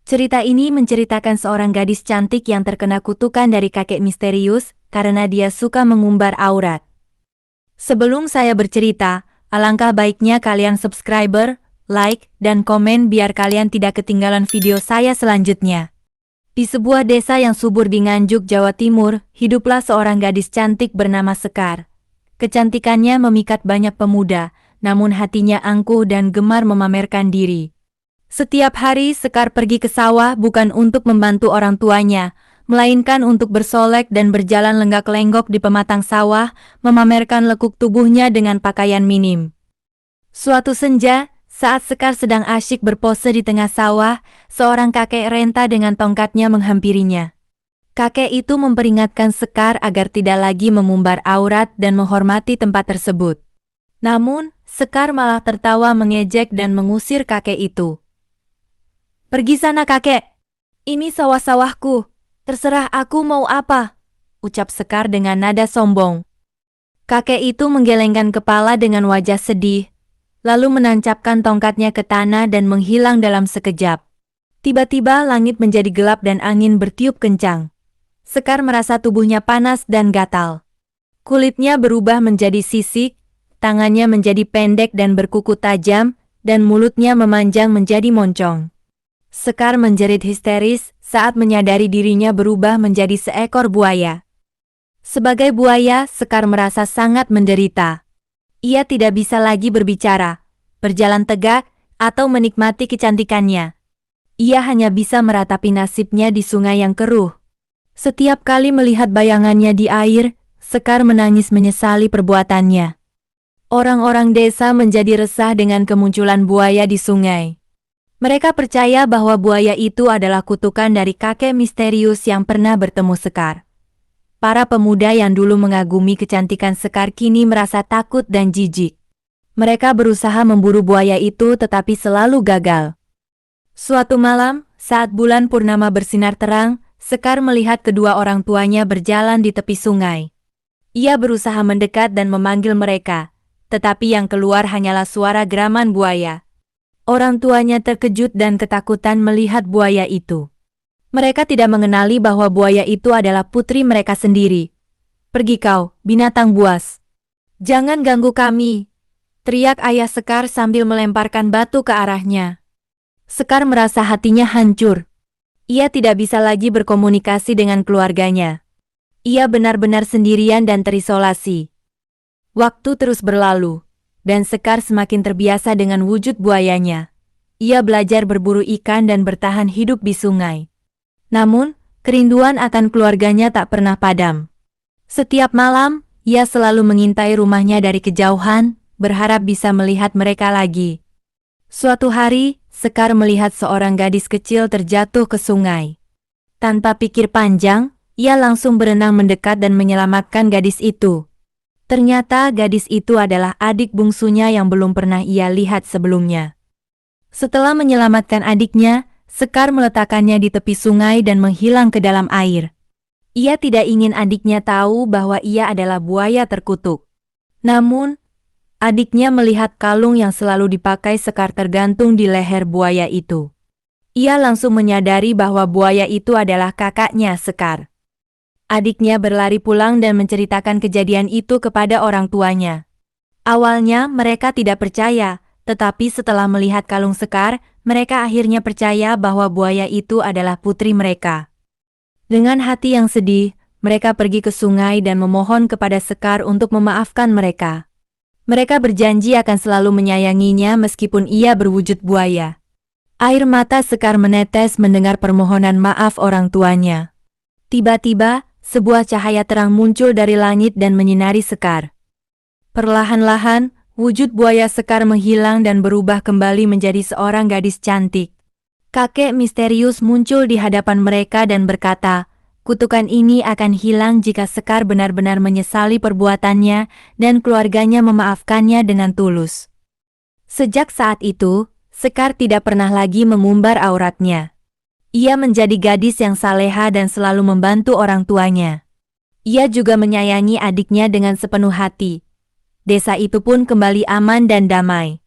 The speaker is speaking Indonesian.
Cerita ini menceritakan seorang gadis cantik yang terkena kutukan dari kakek misterius karena dia suka mengumbar aurat. Sebelum saya bercerita, alangkah baiknya kalian subscribe, like, dan komen biar kalian tidak ketinggalan video saya selanjutnya. Di sebuah desa yang subur di Nganjuk, Jawa Timur, hiduplah seorang gadis cantik bernama Sekar. Kecantikannya memikat banyak pemuda, namun hatinya angkuh dan gemar memamerkan diri. Setiap hari Sekar pergi ke sawah bukan untuk membantu orang tuanya, melainkan untuk bersolek dan berjalan lenggak-lenggok di pematang sawah, memamerkan lekuk tubuhnya dengan pakaian minim. Suatu senja, saat Sekar sedang asyik berpose di tengah sawah, seorang kakek renta dengan tongkatnya menghampirinya. Kakek itu memperingatkan Sekar agar tidak lagi mengumbar aurat dan menghormati tempat tersebut. Namun, Sekar malah tertawa mengejek dan mengusir kakek itu. "Pergi sana kakek, ini sawah-sawahku, terserah aku mau apa," ucap Sekar dengan nada sombong. Kakek itu menggelengkan kepala dengan wajah sedih, lalu menancapkan tongkatnya ke tanah dan menghilang dalam sekejap. Tiba-tiba langit menjadi gelap dan angin bertiup kencang. Sekar merasa tubuhnya panas dan gatal. Kulitnya berubah menjadi sisik, tangannya menjadi pendek dan berkuku tajam, dan mulutnya memanjang menjadi moncong. Sekar menjerit histeris saat menyadari dirinya berubah menjadi seekor buaya. Sebagai buaya, Sekar merasa sangat menderita. Ia tidak bisa lagi berbicara, berjalan tegak, atau menikmati kecantikannya. Ia hanya bisa meratapi nasibnya di sungai yang keruh. Setiap kali melihat bayangannya di air, Sekar menangis menyesali perbuatannya. Orang-orang desa menjadi resah dengan kemunculan buaya di sungai. Mereka percaya bahwa buaya itu adalah kutukan dari kakek misterius yang pernah bertemu Sekar. Para pemuda yang dulu mengagumi kecantikan Sekar kini merasa takut dan jijik. Mereka berusaha memburu buaya itu tetapi selalu gagal. Suatu malam, saat bulan purnama bersinar terang, Sekar melihat kedua orang tuanya berjalan di tepi sungai. Ia berusaha mendekat dan memanggil mereka, tetapi yang keluar hanyalah suara geraman buaya. Orang tuanya terkejut dan ketakutan melihat buaya itu. Mereka tidak mengenali bahwa buaya itu adalah putri mereka sendiri. "Pergi kau, binatang buas. Jangan ganggu kami," teriak ayah Sekar sambil melemparkan batu ke arahnya. Sekar merasa hatinya hancur. Ia tidak bisa lagi berkomunikasi dengan keluarganya. Ia benar-benar sendirian dan terisolasi. Waktu terus berlalu, dan Sekar semakin terbiasa dengan wujud buayanya. Ia belajar berburu ikan dan bertahan hidup di sungai. Namun, kerinduan akan keluarganya tak pernah padam. Setiap malam, ia selalu mengintai rumahnya dari kejauhan, berharap bisa melihat mereka lagi. Suatu hari, Sekar melihat seorang gadis kecil terjatuh ke sungai. Tanpa pikir panjang, ia langsung berenang mendekat dan menyelamatkan gadis itu. Ternyata gadis itu adalah adik bungsunya yang belum pernah ia lihat sebelumnya. Setelah menyelamatkan adiknya, Sekar meletakkannya di tepi sungai dan menghilang ke dalam air. Ia tidak ingin adiknya tahu bahwa ia adalah buaya terkutuk. Namun, adiknya melihat kalung yang selalu dipakai Sekar tergantung di leher buaya itu. Ia langsung menyadari bahwa buaya itu adalah kakaknya Sekar. Adiknya berlari pulang dan menceritakan kejadian itu kepada orang tuanya. Awalnya mereka tidak percaya, tetapi setelah melihat kalung Sekar, mereka akhirnya percaya bahwa buaya itu adalah putri mereka. Dengan hati yang sedih, mereka pergi ke sungai dan memohon kepada Sekar untuk memaafkan mereka. Mereka berjanji akan selalu menyayanginya meskipun ia berwujud buaya. Air mata Sekar menetes mendengar permohonan maaf orang tuanya. Tiba-tiba, sebuah cahaya terang muncul dari langit dan menyinari Sekar. Perlahan-lahan, wujud buaya Sekar menghilang dan berubah kembali menjadi seorang gadis cantik. Kakek misterius muncul di hadapan mereka dan berkata, kutukan ini akan hilang jika Sekar benar-benar menyesali perbuatannya dan keluarganya memaafkannya dengan tulus. Sejak saat itu, Sekar tidak pernah lagi mengumbar auratnya. Ia menjadi gadis yang saleha dan selalu membantu orang tuanya. Ia juga menyayangi adiknya dengan sepenuh hati. Desa itu pun kembali aman dan damai.